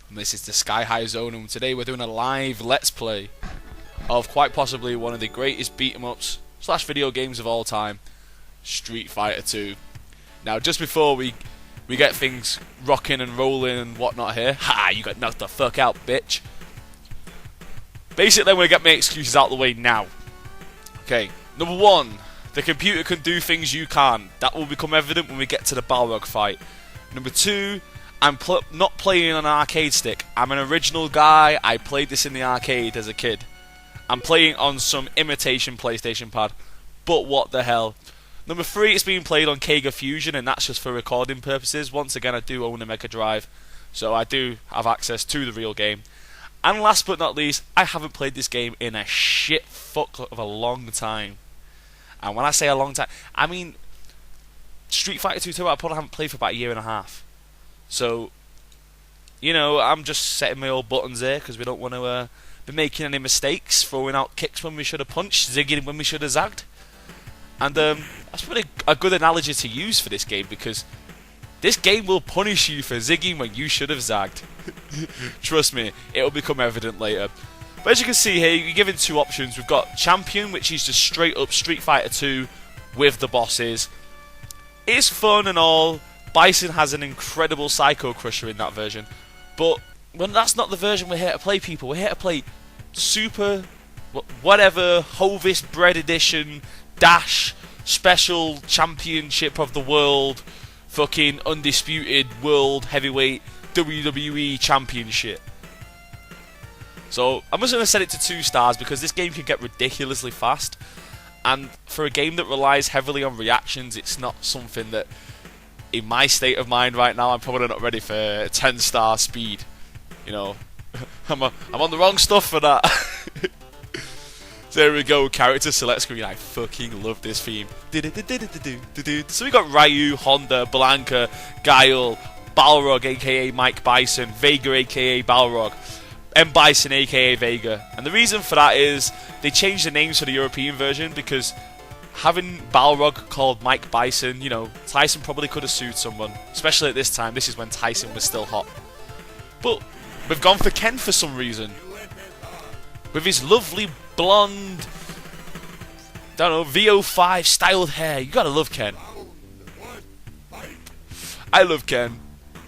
and this is the Sky High Zone, and today we're doing a live Let's Play of quite possibly one of the greatest beat-em-ups / video games of all time, Street Fighter 2. Now, just before we get things rocking and rolling and whatnot here, you got knocked the fuck out, bitch. Basically, I'm going to get my excuses out of the way now. Okay, number one, the computer can do things you can't. That will become evident when we get to the Balrog fight. Number two, I'm not playing on an arcade stick. I'm an original guy. I played this in the arcade as a kid. I'm playing on some imitation PlayStation pad. But what the hell? Number three, it's being played on Kega Fusion, and that's just for recording purposes. Once again, I do own a Mega Drive, so I do have access to the real game. And last but not least, I haven't played this game in a shit fuck of a long time. And when I say a long time, I mean Street Fighter 2 I probably haven't played for about a year and a half. So, you know, I'm just setting my old buttons there because we don't want to be making any mistakes, throwing out kicks when we should have punched, zigging when we should have zagged. And that's probably a good analogy to use for this game, because this game will punish you for zigging when you should have zagged. Trust me, it will become evident later. But as you can see here, you're given two options. We've got Champion, which is just straight up Street Fighter 2 with the bosses. It's fun and all. Bison has an incredible Psycho Crusher in that version. But when that's not the version we're here to play, people. We're here to play Super, whatever, Hovis Bread Edition, Dash, Special Championship of the World, fucking Undisputed World Heavyweight WWE Championship. So I'm just going to set it to 2 stars because this game can get ridiculously fast, and for a game that relies heavily on reactions, it's not something that, in my state of mind right now, I'm probably not ready for 10-star speed. You know, I'm on the wrong stuff for that. So there we go, character select screen. I fucking love this theme. So we got Ryu, Honda, Blanca, Guile, Balrog aka Mike Bison, Vega aka Balrog, M. Bison aka Vega. And the reason for that is they changed the names for the European version because having Balrog called Mike Bison, you know, Tyson probably could have sued someone. Especially at this time, this is when Tyson was still hot. But we've gone for Ken for some reason. With his lovely blonde, don't know, VO5 styled hair. You gotta love Ken. I love Ken.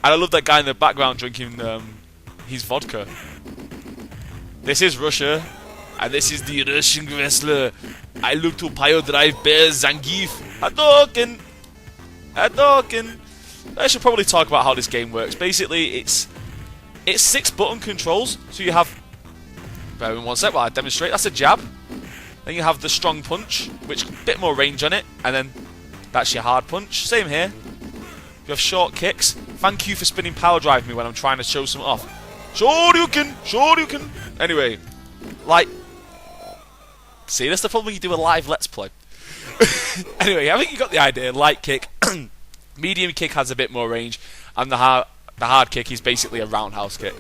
And I love that guy in the background drinking his vodka. This is Russia, and this is the Russian wrestler. I look to pile drive bear Zangief. Hadouken. I should probably talk about how this game works. Basically, it's 6 button controls. So you have, bear in one sec while I demonstrate. That's a jab. Then you have the strong punch, which a bit more range on it, and then that's your hard punch. Same here. You have short kicks. Thank you for spinning power drive me when I'm trying to show something off. Shoryuken. Anyway, like, see, that's the problem when you do a live Let's Play. Anyway, I think you got the idea. Light kick, medium kick has a bit more range, and the hard kick is basically a roundhouse kick.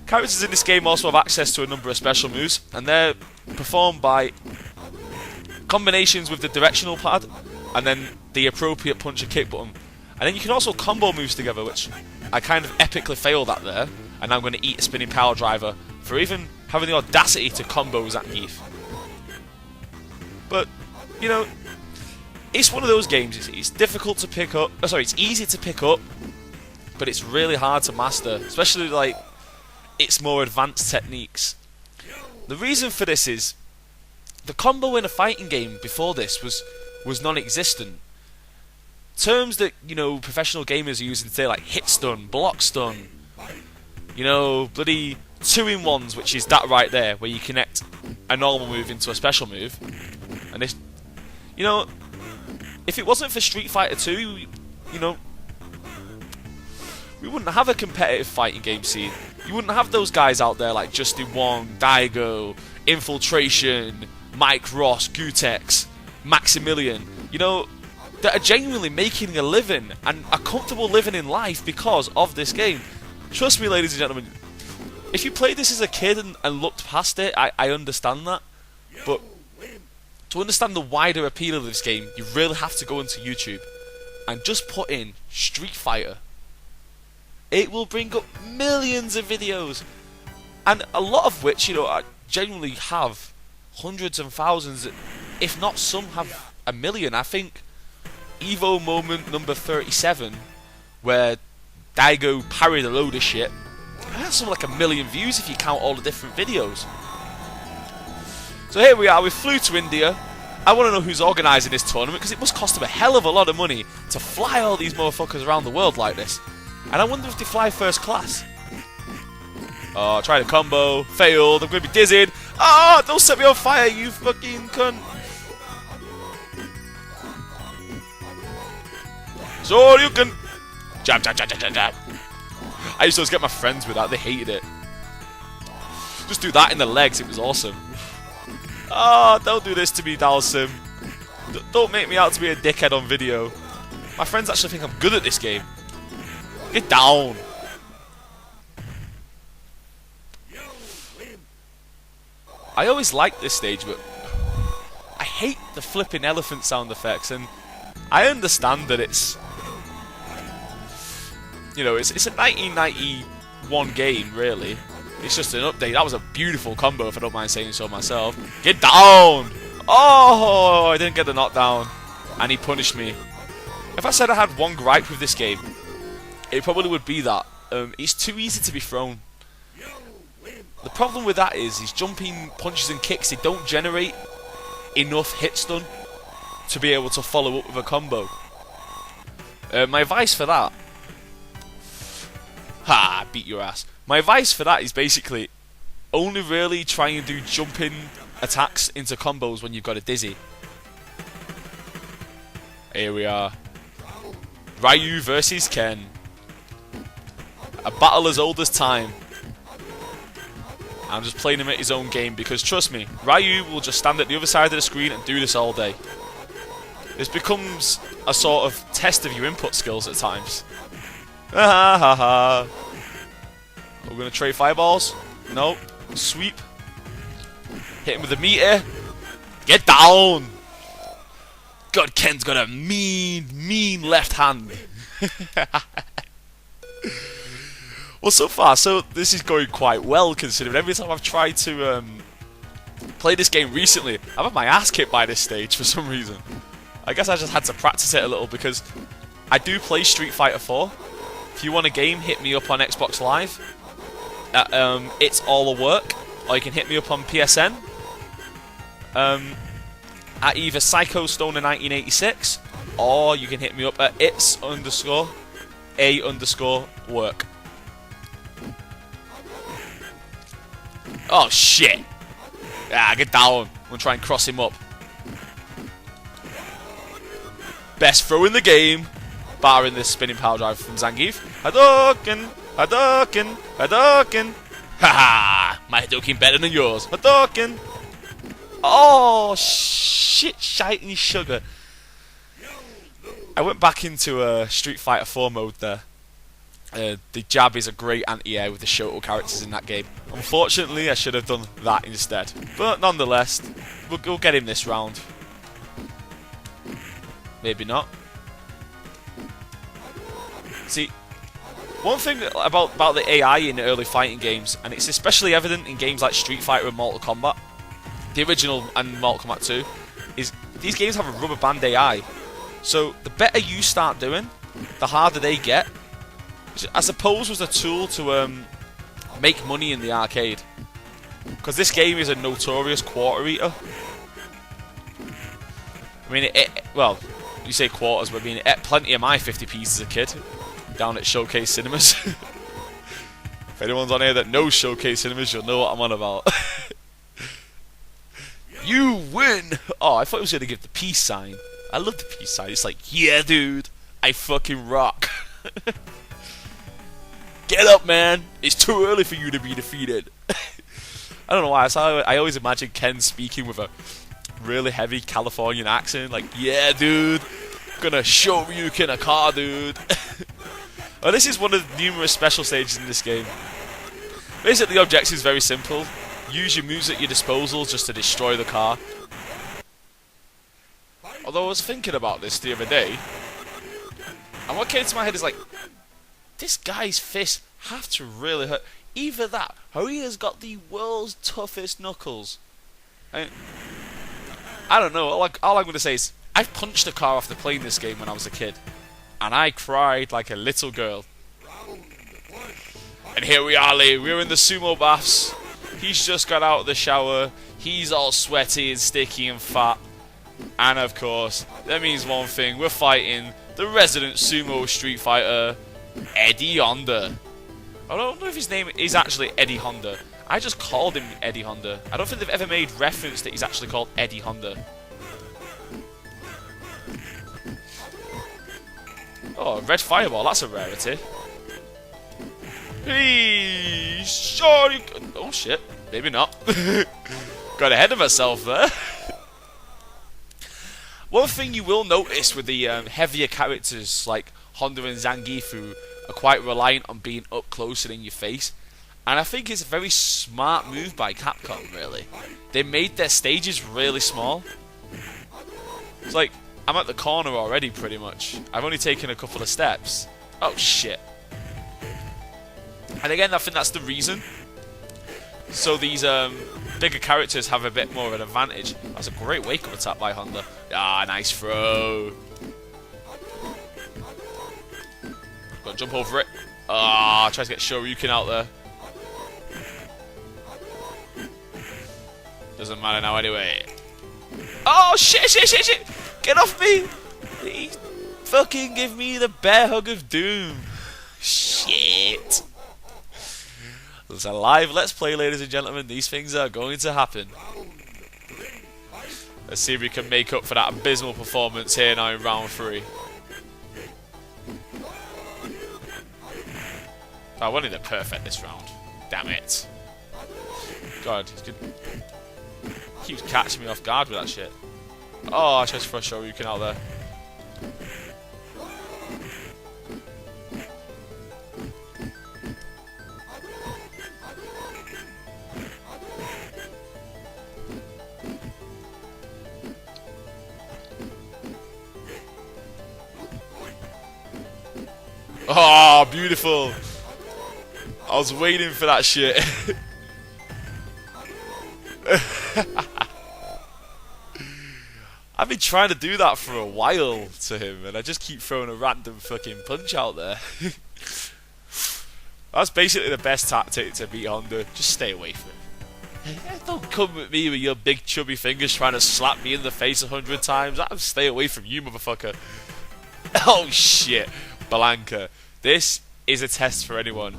Characters in this game also have access to a number of special moves, and they're performed by combinations with the directional pad, and then the appropriate punch and kick button. And then you can also combo moves together, which I kind of epically failed at there, and now I'm going to eat a spinning power driver for even having the audacity to combo Zangief. But, you know, it's one of those games, it's difficult to pick up, it's easy to pick up, but it's really hard to master, especially like its more advanced techniques. The reason for this is, the combo in a fighting game before this was non-existent. Terms that, you know, professional gamers are using today, like hit stun, block stun, you know, bloody 2-in-1s, which is that right there, where you connect a normal move into a special move. And this, you know, if it wasn't for Street Fighter 2, you know, we wouldn't have a competitive fighting game scene. You wouldn't have those guys out there like Justin Wong, Daigo, Infiltration, Mike Ross, Gutex, Maximilian, you know, that are genuinely making a living and a comfortable living in life because of this game. Trust me, ladies and gentlemen, if you played this as a kid and looked past it, I understand that. But to understand the wider appeal of this game, you really have to go into YouTube and just put in Street Fighter it will bring up millions of videos, and a lot of which, you know, I genuinely have hundreds and thousands, if not some have a million. I think Evo moment number 37, where Daigo parried a load of shit, that's something like 1 million views if you count all the different videos. So here we are, we flew to India. I want to know who's organising this tournament, because it must cost them a hell of a lot of money to fly all these motherfuckers around the world like this. And I wonder if they fly first class. Oh, tried a combo, failed, I'm going to be dizzied. Oh, don't set me on fire, you fucking cunt. So you can jab, jab, jab, jab, jab, jab. I used to always get my friends with that, they hated it. Just do that in the legs, it was awesome. Oh, don't do this to me, DHALSIM. Don't make me out to be a dickhead on video. My friends actually think I'm good at this game. Get down. I always like this stage, but I hate the flipping elephant sound effects, and I understand that it's, you know, it's a 1991 game, really. It's just an update. That was a beautiful combo, if I don't mind saying so myself. Get down! Oh, I didn't get the knockdown, and he punished me. If I said I had one gripe with this game, it probably would be that it's too easy to be thrown. The problem with that is his jumping punches and kicks, they don't generate enough hit stun to be able to follow up with a combo. My advice for that, beat your ass. My advice for that is basically only really try and do jumping attacks into combos when you've got a dizzy. Here we are. Ryu versus Ken. A battle as old as time. I'm just playing him at his own game because, trust me, Ryu will just stand at the other side of the screen and do this all day. This becomes a sort of test of your input skills at times. Ha ha ha. We're going to trade fireballs. Nope. Sweep. Hit him with a meter. Get down! God, Ken's got a mean left hand. Well, so far, this is going quite well, considering every time I've tried to play this game recently, I've had my ass kicked by this stage for some reason. I guess I just had to practice it a little, because I do play Street Fighter 4. If you want a game, hit me up on Xbox Live. It's all a work. Or you can hit me up on PSN. At either PsychoStoner1986, or you can hit me up at its_a_work. Oh shit! Get down. I'm gonna try and cross him up. Best throw in the game, barring this spinning power drive from Zangief. Hadouken! Hadouken! Hadouken! Haha! My Hadouken better than yours. Hadouken! Oh shit! Shiny sugar. I went back into Street Fighter 4 mode there. The jab is a great anti-air with the Shoto characters in that game. Unfortunately, I should have done that instead. But nonetheless, we'll get him this round. Maybe not. See, one thing about the AI in early fighting games, and it's especially evident in games like Street Fighter and Mortal Kombat, the original and Mortal Kombat 2, is these games have a rubber band AI. So the better you start doing, the harder they get. I suppose was a tool to make money in the arcade, because this game is a notorious quarter eater. I mean, well, you say quarters, but I mean, it ate plenty of my 50p's as a kid down at Showcase Cinemas. If anyone's on here that knows Showcase Cinemas, you'll know what I'm on about. You win! Oh, I thought it was going to give the peace sign. I love the peace sign. It's like, yeah, dude, I fucking rock. Get up, man! It's too early for you to be defeated. I don't know why. I always imagine Ken speaking with a really heavy Californian accent, like, yeah, dude, gonna show you can a car, dude. Well, this is one of the numerous special stages in this game. Basically, the objective is very simple. Use your moves at your disposal just to destroy the car. Although I was thinking about this the other day, and what came to my head is like, this guy's fists have to really hurt. Either that, or he has got the world's toughest knuckles. I don't know. All I'm going to say is, I punched a car after playing this game when I was a kid, and I cried like a little girl. And here we are, Lee. We're in the sumo baths. He's just got out of the shower. He's all sweaty and sticky and fat. And of course, that means one thing. We're fighting the resident sumo street fighter, Eddie Honda. I don't know if his name is actually Eddie Honda. I just called him Eddie Honda. I don't think they've ever made reference that he's actually called Eddie Honda. Oh, red fireball. That's a rarity. Hey, sure. Oh shit. Maybe not. Got ahead of myself there. One thing you will notice with the heavier characters like Honda and Zangief, who are quite reliant on being up close and in your face, and I think it's a very smart move by Capcom, really. They made their stages really small. It's like, I'm at the corner already, pretty much. I've only taken a couple of steps. Oh shit. And again, I think that's the reason. So these bigger characters have a bit more of an advantage. That's a great wake-up attack by Honda. Ah, nice throw. Got to jump over it. Ah, try to get Shoryuken out there. Doesn't matter now anyway. Oh, shit. Get off me. Please fucking give me the bear hug of doom. Shit. It's a live Let's Play, ladies and gentlemen. These things are going to happen. Let's see if we can make up for that abysmal performance here now in round 3. I wanted it perfect this round. Damn it. God, he's good. He keeps catching me off guard with that shit. Oh, I tried to throw a Shoryuken out there. Oh, beautiful. I was waiting for that shit. I've been trying to do that for a while to him, and I just keep throwing a random fucking punch out there. That's basically the best tactic to beat Honda. Just stay away from him. Don't come at me with your big chubby fingers trying to slap me in the face 100 times. I'll stay away from you, motherfucker. Oh shit. Blanca. This is a test for anyone.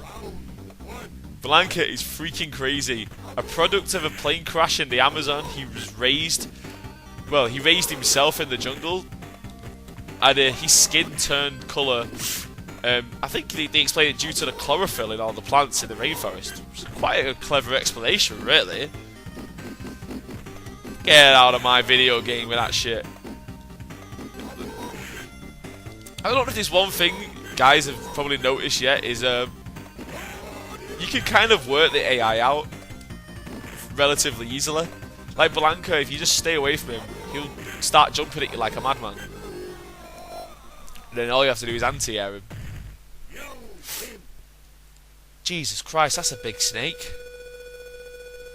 Blanca is freaking crazy. A product of a plane crash in the Amazon. He was raised... Well, he raised himself in the jungle. And his skin turned colour. I think they explain it due to the chlorophyll in all the plants in the rainforest. It's quite a clever explanation, really. Get out of my video game with that shit. I don't know if there's one thing guys have probably noticed yet is you can kind of work the AI out relatively easily. Like Blanca, if you just stay away from him, he'll start jumping at you like a madman. And then all you have to do is anti-air him. Jesus Christ, that's a big snake.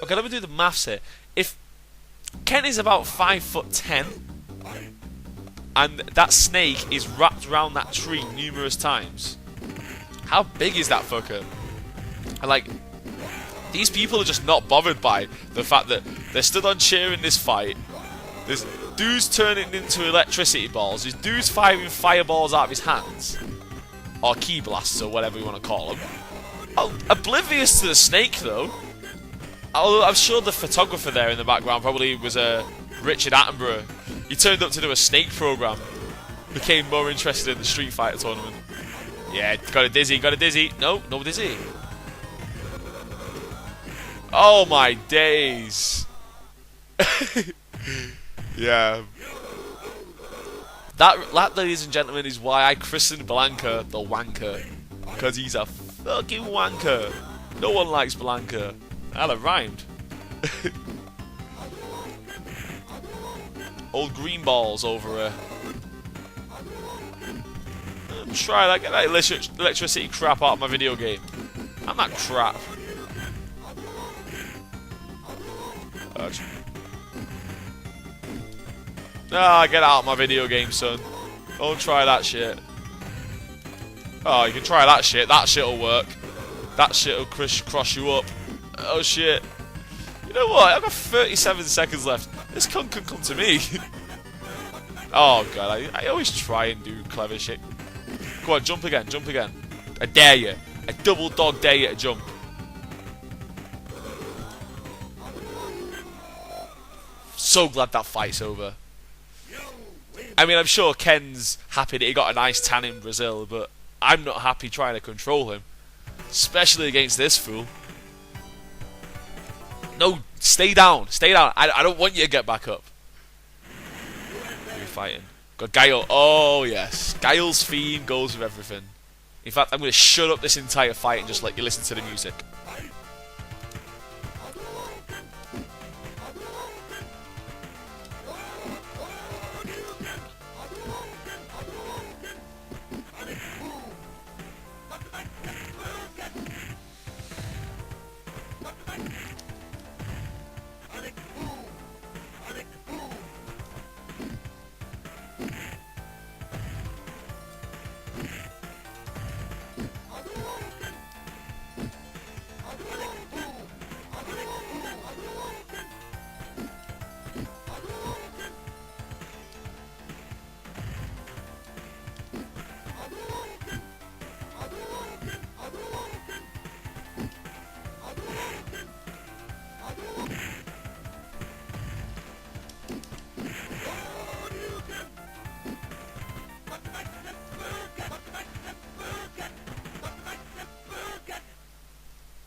Okay, let me do the maths here. If Ken is about 5'10", and that snake is wrapped around that tree numerous times, how big is that fucker? And like, these people are just not bothered by the fact that they're stood on cheering this fight. There's dudes turning into electricity balls. There's dudes firing fireballs out of his hands. Or key blasts, or whatever you want to call them. Oblivious to the snake, though. Although I'm sure the photographer there in the background probably was Richard Attenborough. He turned up to do a snake program. Became more interested in the Street Fighter tournament. Yeah, got a dizzy, No, no dizzy. Oh my days. Yeah. That, ladies and gentlemen, is why I christened Blanca the Wanker. Because he's a fucking wanker. No one likes Blanca. Hell, it rhymed. Old green balls over Try that. Get that electricity crap out of my video game. I'm not crap. Get out of my video game, son. Don't try that shit. Oh, you can try that shit. That shit'll work. That shit'll cross you up. Oh shit. You know what? I've got 37 seconds left. This cunt can come to me. Oh god, I always try and do clever shit. Go on, jump again, jump again. I dare you. I double dog dare you to jump. So glad that fight's over. I mean, I'm sure Ken's happy that he got a nice tan in Brazil, but I'm not happy trying to control him. Especially against this fool. No, stay down, stay down. I don't want you to get back up. Who are you fighting? Got Guile. Oh, yes. Guile's theme goes with everything. In fact, I'm going to shut up this entire fight and just let you listen to the music.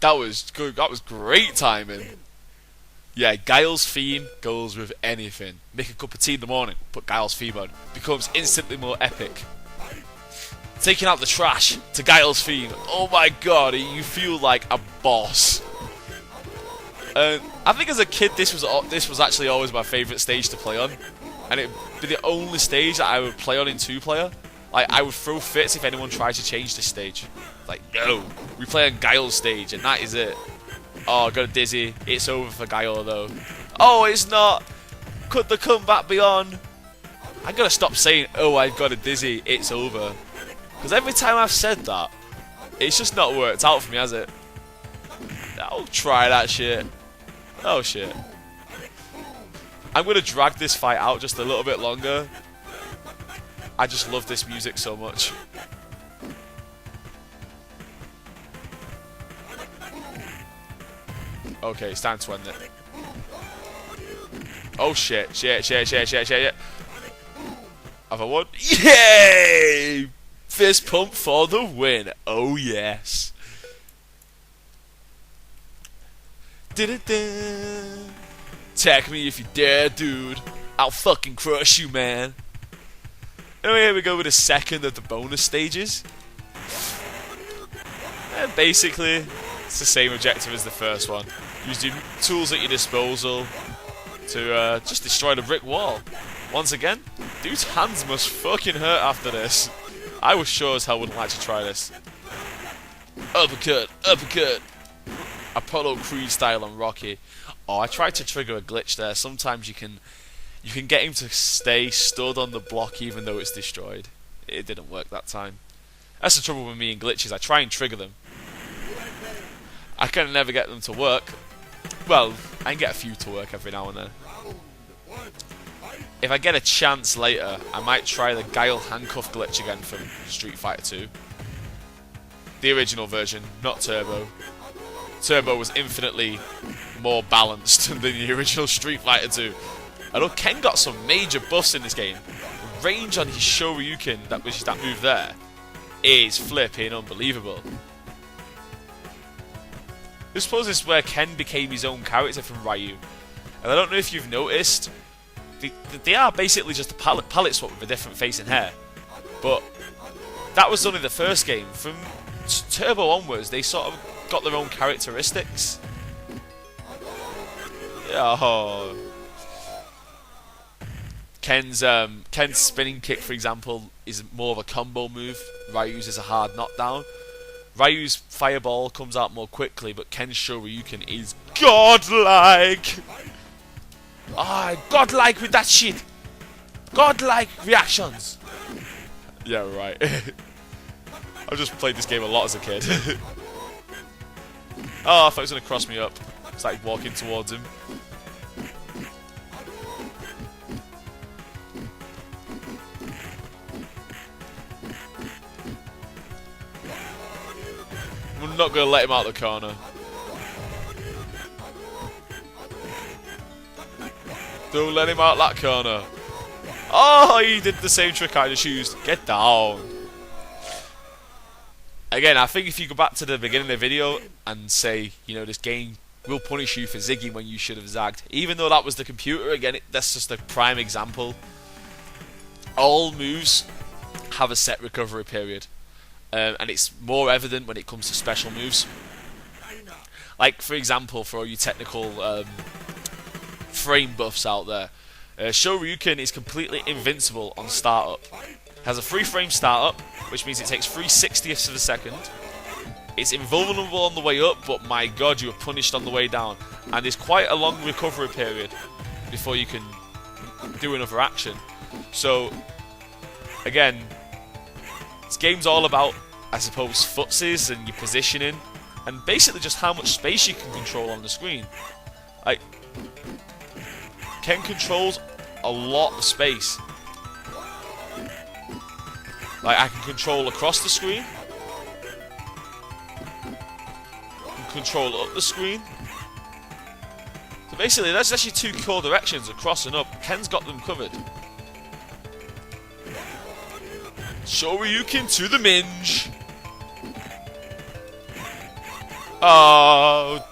That was good. That was great timing. Yeah, Guile's theme goes with anything. Make a cup of tea in the morning, put Guile's theme on. Becomes instantly more epic. Taking out the trash to Guile's theme. Oh my god, you feel like a boss. I think as a kid this was actually always my favourite stage to play on. And it'd be the only stage that I would play on in 2-player. Like, I would throw fits if anyone tried to change this stage. Like, no, we play on Guile's stage and that is it. Oh, got a dizzy. It's over for Guile though. Oh, it's not. Could the comeback be on? I'm gonna stop saying, oh, I've got a dizzy, it's over. Because every time I've said that, it's just not worked out for me, has it? I'll try that shit. Oh shit. I'm gonna drag this fight out just a little bit longer. I just love this music so much. Okay, it's time to end it. Oh shit, shit. Have I won? Yay! Fist pump for the win. Oh yes. Attack me if you dare, dude. I'll fucking crush you, man. Anyway, here we go with the second of the bonus stages. And basically, it's the same objective as the first one. Use your tools at your disposal to just destroy the brick wall. Once again, dude's hands must fucking hurt after this. I was sure as hell wouldn't like to try this. Uppercut, uppercut. Apollo Creed style on Rocky. Oh, I tried to trigger a glitch there. Sometimes you can get him to stay stood on the block even though it's destroyed. It didn't work that time. That's the trouble with me and glitches. I try and trigger them. I can never get them to work. Well, I can get a few to work every now and then. If I get a chance later, I might try the Guile handcuff glitch again from Street Fighter 2. The original version, not Turbo. Turbo was infinitely more balanced than the original Street Fighter 2. I know Ken got some major buffs in this game. The range on his Shoryuken, that move there, is flipping unbelievable. I suppose this is where Ken became his own character from Ryu. And I don't know if you've noticed, they are basically just a palette swap with a different face and hair. But that was only the first game. From Turbo onwards, they sort of got their own characteristics. Oh. Ken's spinning kick, for example, is more of a combo move. Ryu's is a hard knockdown. Ryu's fireball comes out more quickly, but Ken's Shoryuken is godlike. Ah, godlike with that shit. Godlike reactions. Yeah, right. I've just played this game a lot as a kid. Oh, I thought he was going to cross me up. It's like walking towards him. I'm not going to let him out of the corner. Don't let him out that corner. Oh, he did the same trick I just used. Get down. Again, I think if you go back to the beginning of the video and say, you know, this game will punish you for zigging when you should have zagged. Even though that was the computer, again, that's just a prime example. All moves have a set recovery period. And it's more evident when it comes to special moves. Like, for example, for all you technical frame buffs out there, Shoryuken is completely invincible on startup. Has a 3 frame startup, which means it takes 3/60ths of a second. It's invulnerable on the way up, but my god, you are punished on the way down. And there's quite a long recovery period before you can do another action. So, again, this game's all about, I suppose, footsies and your positioning, and basically just how much space you can control on the screen. Like, Ken controls a lot of space. Like, I can control across the screen, I can control up the screen. So basically, that's actually 2 core directions, across and up. Ken's got them covered. Shoryuken to the minge. Oh,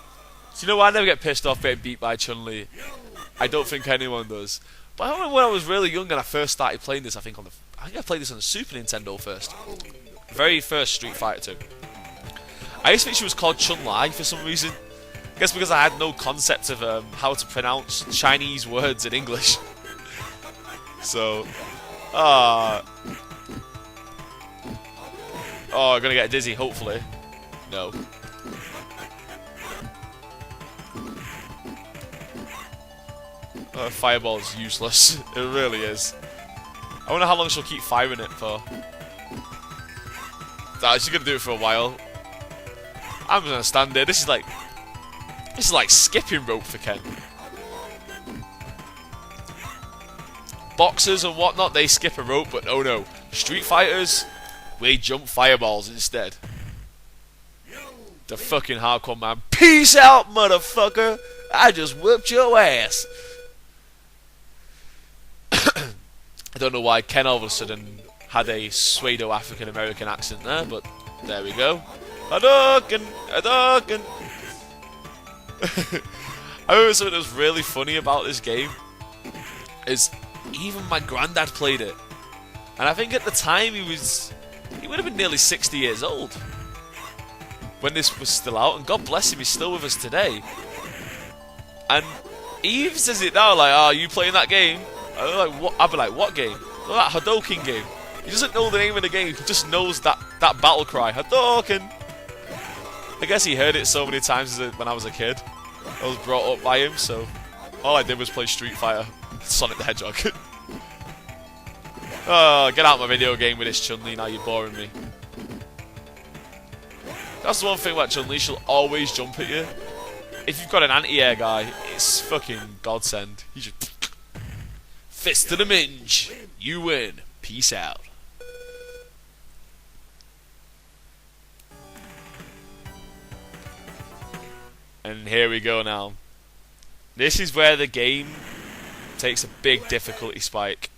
do you know what? I never get pissed off getting beat by Chun-Li. I don't think anyone does. But I remember when I was really young and I first started playing this. I think I played this on the Super Nintendo first. Very first Street Fighter 2. I used to think she was called Chun-Li for some reason. I guess because I had no concept of how to pronounce Chinese words in English. So, oh, I'm gonna get dizzy. Hopefully, no. Fireball is useless. It really is. I wonder how long she'll keep firing it for. She's gonna do it for a while. I'm gonna stand there. This is like skipping rope for Ken. Boxers and whatnot, they skip a rope, but oh no. Street Fighters, we jump fireballs instead. The fucking hardcore man. Peace out, motherfucker! I just whooped your ass. I don't know why Ken all of a sudden had a pseudo-African-American accent there, but there we go. Hadouken! Hadouken! I remember something that was really funny about this game is even my granddad played it. And I think at the time he would have been nearly 60 years old when this was still out, and God bless him, he's still with us today. And he even says it now, like, oh, you playing that game? I'd be like, what game? Oh, that Hadouken game. He doesn't know the name of the game, he just knows that battle cry, Hadouken! I guess he heard it so many times when I was a kid. I was brought up by him, so all I did was play Street Fighter, Sonic the Hedgehog. Oh, get out of my video game with this Chun-Li, now you're boring me. That's the one thing about Chun-Li, she'll always jump at you. If you've got an anti-air guy, it's fucking godsend. You just fist to the minge. You win. Peace out. And here we go now. This is where the game takes a big difficulty spike.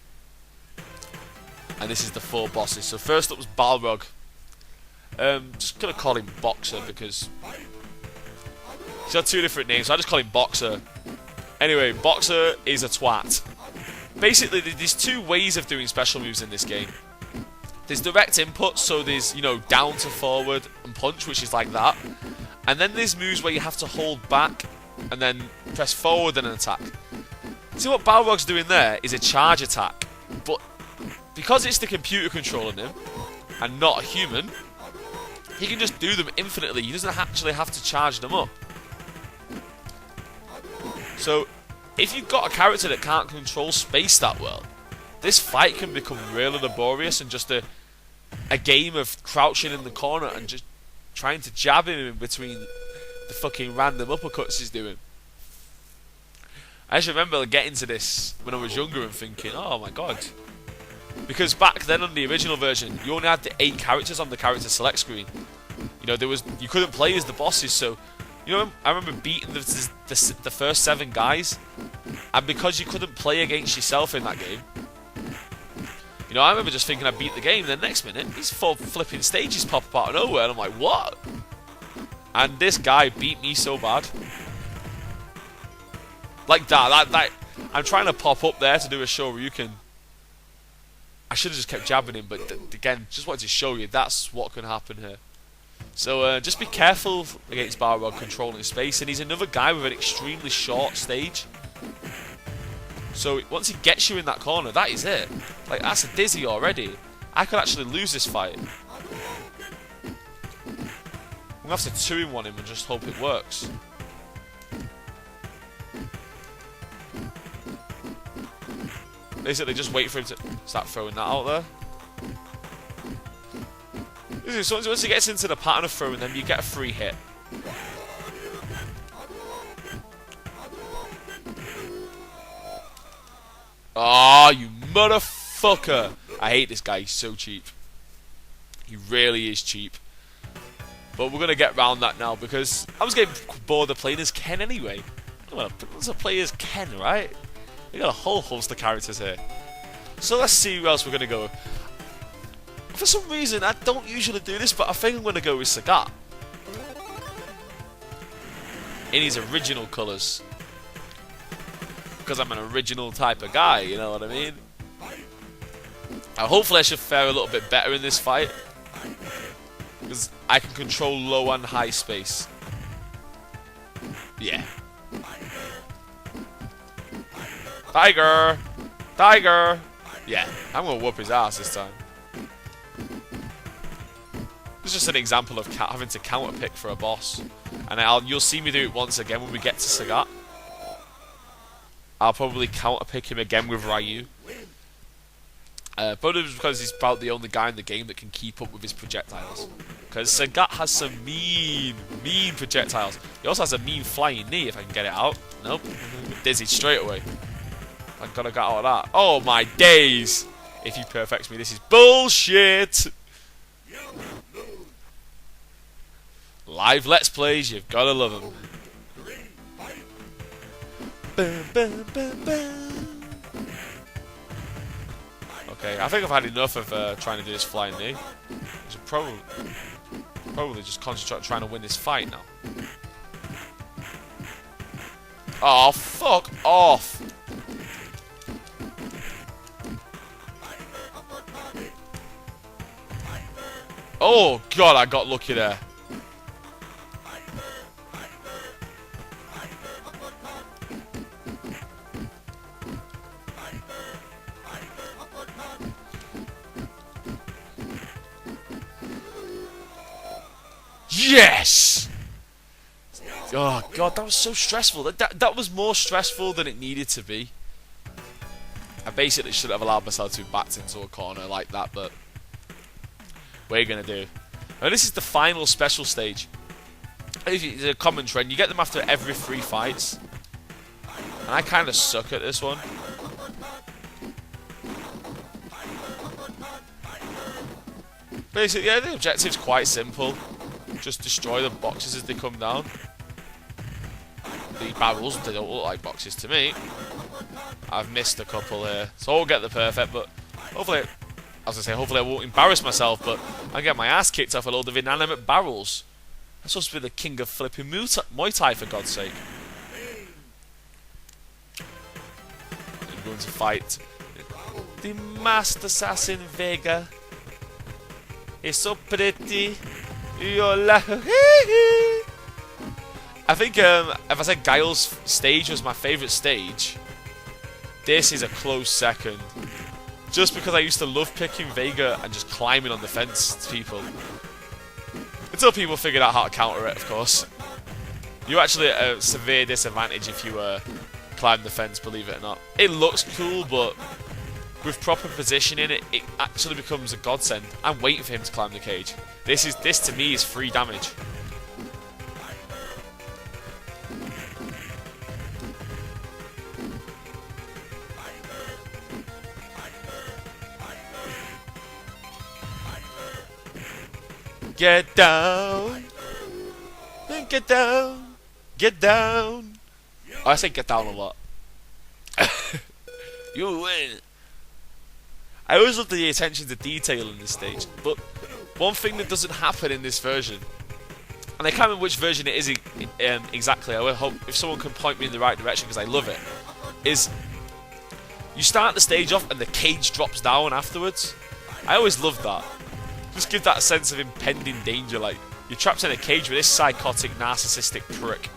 And this is the 4 bosses. So first up was Balrog. Just gonna call him Boxer because he's got 2 different names, so I just call him Boxer. Anyway, Boxer is a twat. Basically, there's 2 ways of doing special moves in this game. There's direct input, so there's, you know, down to forward and punch, which is like that. And then there's moves where you have to hold back and then press forward and an attack. See what Balrog's doing there is a charge attack, but because it's the computer controlling him and not a human, he can just do them infinitely. He doesn't actually have to charge them up. So, if you've got a character that can't control space that well, this fight can become really laborious and just a game of crouching in the corner and just trying to jab him in between the fucking random uppercuts he's doing. I just remember getting to this when I was younger and thinking, oh my god. Because back then on the original version, you only had the 8 characters on the character select screen. You know, you couldn't play as the bosses, so... You know, I remember beating the first 7 guys, and because you couldn't play against yourself in that game, you know, I remember just thinking I beat the game, then next minute, these 4 flipping stages pop up out of nowhere, and I'm like, what? And this guy beat me so bad. Like that, I'm trying to pop up there to do a Shoryuken. I should have just kept jabbing him, but again, just wanted to show you that's what can happen here. So just be careful against Balrog controlling space, and he's another guy with an extremely short stage. So once he gets you in that corner, that is it. Like, that's a dizzy already. I could actually lose this fight. I'm gonna have to 2-in-1 him and just hope it works. Basically, just wait for him to start throwing that out there. So once he gets into the pattern of throwing them, you get a free hit. Ah, you motherfucker! I hate this guy, he's so cheap. He really is cheap. But we're going to get around that now, because I was getting bored of playing as Ken anyway. Well, let's play as Ken, right? We got a whole host of characters here. So let's see who else we're going to go with. For some reason, I don't usually do this, but I think I'm going to go with Sagat. In his original colours. Because I'm an original type of guy, you know what I mean? Hopefully I should fare a little bit better in this fight. Because I can control low and high space. Yeah. Tiger! Tiger! Yeah, I'm going to whoop his ass this time. It's just an example of having to counter pick for a boss, and you'll see me do it once again when we get to Sagat. I'll probably counter pick him again with Ryu. Probably because he's about the only guy in the game that can keep up with his projectiles. Because Sagat has some mean projectiles. He also has a mean flying knee if I can get it out. Nope, dizzy straight away. I gotta get out of that. Oh my days! If he perfects me, this is bullshit. Live Let's Plays, you've gotta love them. Okay, I think I've had enough of trying to do this flying knee. I should probably just concentrate on trying to win this fight now. Oh, fuck off! Oh god, I got lucky there. Yes! Oh god, that was so stressful. That was more stressful than it needed to be. I basically should have allowed myself to be backed into a corner like that, but we're gonna do. And this is the final special stage. It's a common trend. You get them after every 3 fights. And I kind of suck at this one. Basically, yeah, the objective's quite simple. Just destroy the boxes as they come down. The barrels, they don't look like boxes to me. I've missed a couple here. So I'll get the perfect, but hopefully, as I say, hopefully I won't embarrass myself, but I get my ass kicked off a load of inanimate barrels. I'm supposed to be the king of flipping Muay Thai, for God's sake. I'm going to fight the masked assassin Vega. It's so pretty. I think if I said Guile's stage was my favourite stage, this is a close second. Just because I used to love picking Vega and just climbing on the fence to people. Until people figured out how to counter it, of course. You're actually at a severe disadvantage if you climb the fence, believe it or not. It looks cool, but with proper positioning, it actually becomes a godsend. I'm waiting for him to climb the cage. This to me is free damage. Get down, get down, get down. Oh, I say get down a lot. You win. I always love the attention to detail in this stage, but one thing that doesn't happen in this version, and I can't remember which version it is exactly, I hope if someone can point me in the right direction because I love it, is you start the stage off and the cage drops down afterwards. I always love that. Just give that sense of impending danger, like you're trapped in a cage with this psychotic, narcissistic prick.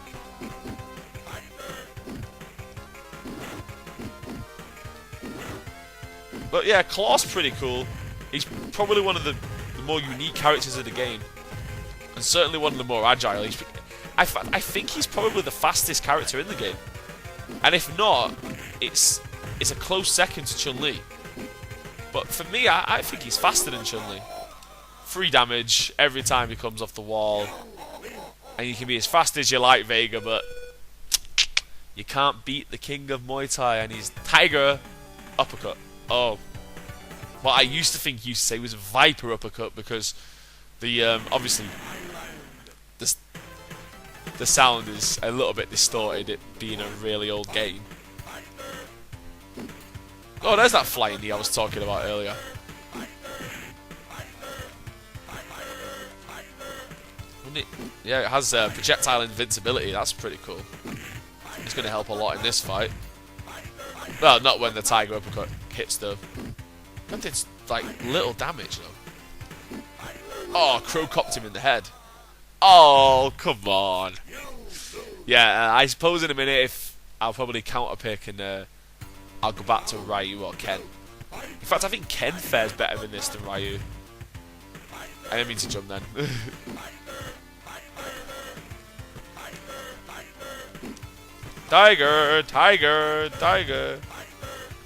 But yeah, Claw's pretty cool. He's probably one of the more unique characters of the game, and certainly one of the more agile. I think he's probably the fastest character in the game, and if not, it's a close second to Chun-Li. But for me, I think he's faster than Chun-Li. Free damage every time he comes off the wall, and you can be as fast as you like, Vega, but you can't beat the king of Muay Thai and his Tiger uppercut. Oh, well, I used to think he used to say it was a Viper uppercut because the obviously the sound is a little bit distorted, it being a really old game. Oh, there's that flying knee I was talking about earlier. Yeah, it has projectile invincibility. That's pretty cool. It's going to help a lot in this fight. Well, not when the Tiger uppercut hits though. That did like little damage though. Oh, Crow copped him in the head. Oh, come on. Yeah, I suppose in a minute if I'll probably counter pick and I'll go back to Ryu or Ken. In fact, I think Ken fares better in this than Ryu. I didn't mean to jump then. Tiger, Tiger, Tiger.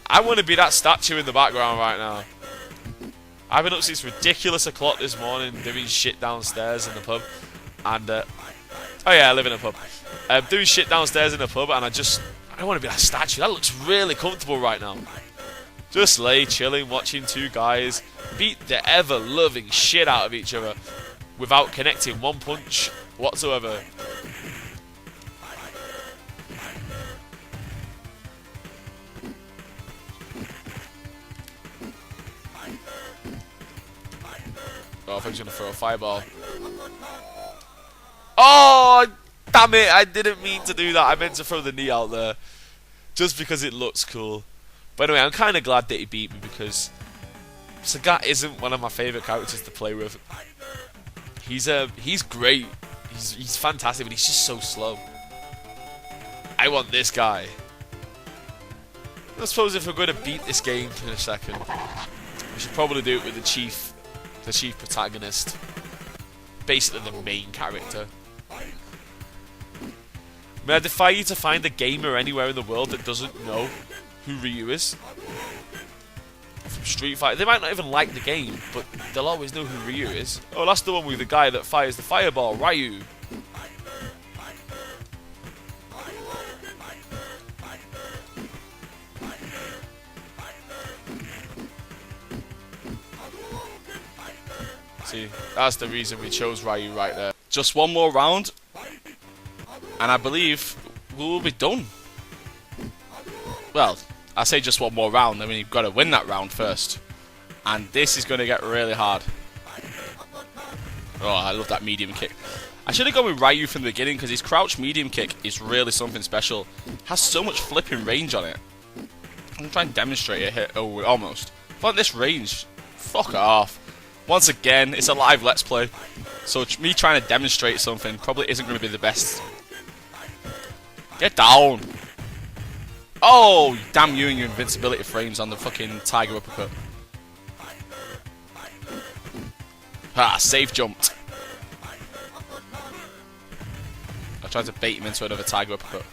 I want to be that statue in the background right now. I've been up since ridiculous o'clock this morning doing shit downstairs in the pub. And, oh yeah, I live in a pub. Doing shit downstairs in the pub and I want to be that statue. That looks really comfortable right now. Just lay chilling, watching two guys beat the ever-loving shit out of each other without connecting one punch whatsoever. Oh, I thought he was going to throw a fireball. Oh, damn it. I didn't mean to do that. I meant to throw the knee out there. Just because it looks cool. But anyway, I'm kind of glad that he beat me because Sagat isn't one of my favourite characters to play with. He's great. He's fantastic, but he's just so slow. I want this guy. I suppose if we're going to beat this game in a second, we should probably do it with the chief protagonist. Basically the main character. May I defy you to find a gamer anywhere in the world that doesn't know who Ryu is? From Street Fighter. They might not even like the game, but they'll always know who Ryu is. Oh, that's the one with the guy that fires the fireball, Ryu. See, that's the reason we chose Ryu right there. Just one more round, and I believe we will be done. Well, I say just one more round, I mean you've got to win that round first. And this is going to get really hard. Oh, I love that medium kick. I should have gone with Ryu from the beginning because his crouch medium kick is really something special. Has so much flipping range on it. I'm going to try and demonstrate it here. Oh, almost. But this range, fuck off. Once again, it's a live Let's Play. So me trying to demonstrate something probably isn't going to be the best. Get down. Oh, damn you and your invincibility frames on the fucking tiger uppercut. Ah, safe jumped. I tried to bait him into another tiger uppercut.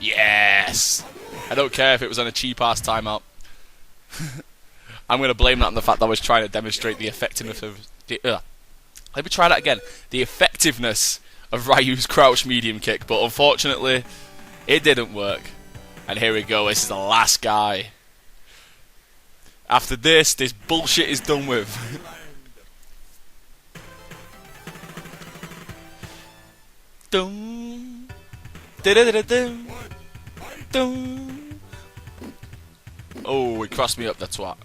Yes! I don't care if it was on a cheap-ass timeout. I'm going to blame that on the fact that I was trying to demonstrate the effectiveness of... Let me try that again. The effectiveness of Ryu's crouch medium kick, but unfortunately, it didn't work. And here we go, this is the last guy. After this bullshit is done with. Dum. Da-da-da-da-dum. Dum. Oh, he crossed me up, the twat.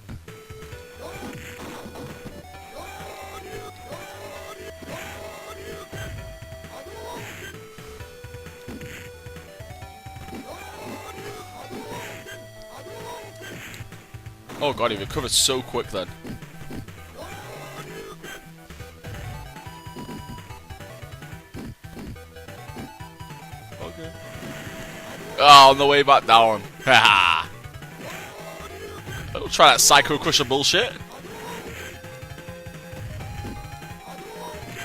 Oh god, he recovered so quick then. Okay. Oh, on the way back down. Haha. Don't try that Psycho Crusher bullshit.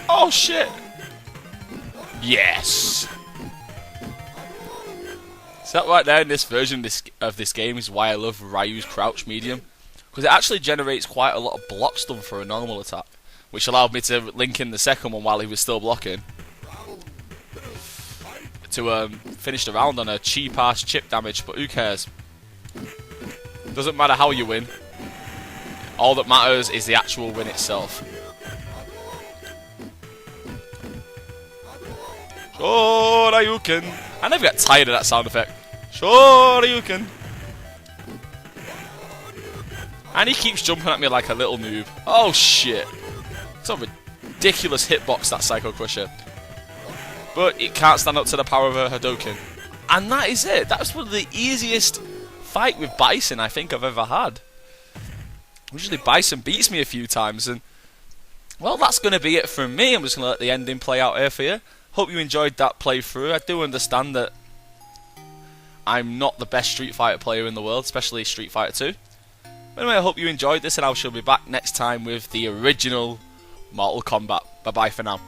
Oh shit. Yes. So that right there in this version of this game is why I love Ryu's crouch medium. Because it actually generates quite a lot of block stuff for a normal attack. Which allowed me to link in the second one while he was still blocking. To finish the round on a cheap ass chip damage, but who cares? Doesn't matter how you win. All that matters is the actual win itself. Shoryuken. I never get tired of that sound effect. Shoryuken. And he keeps jumping at me like a little noob. Oh shit. It's a ridiculous hitbox, that Psycho Crusher. But it can't stand up to the power of a Hadouken. And that is it. That was one of the easiest fight with Bison I think I've ever had. Usually Bison beats me a few times, and well, that's going to be it from me. I'm just going to let the ending play out here for you. Hope you enjoyed that playthrough. I do understand that I'm not the best Street Fighter player in the world, especially Street Fighter 2. But anyway, I hope you enjoyed this, and I shall be back next time with the original Mortal Kombat. Bye bye for now.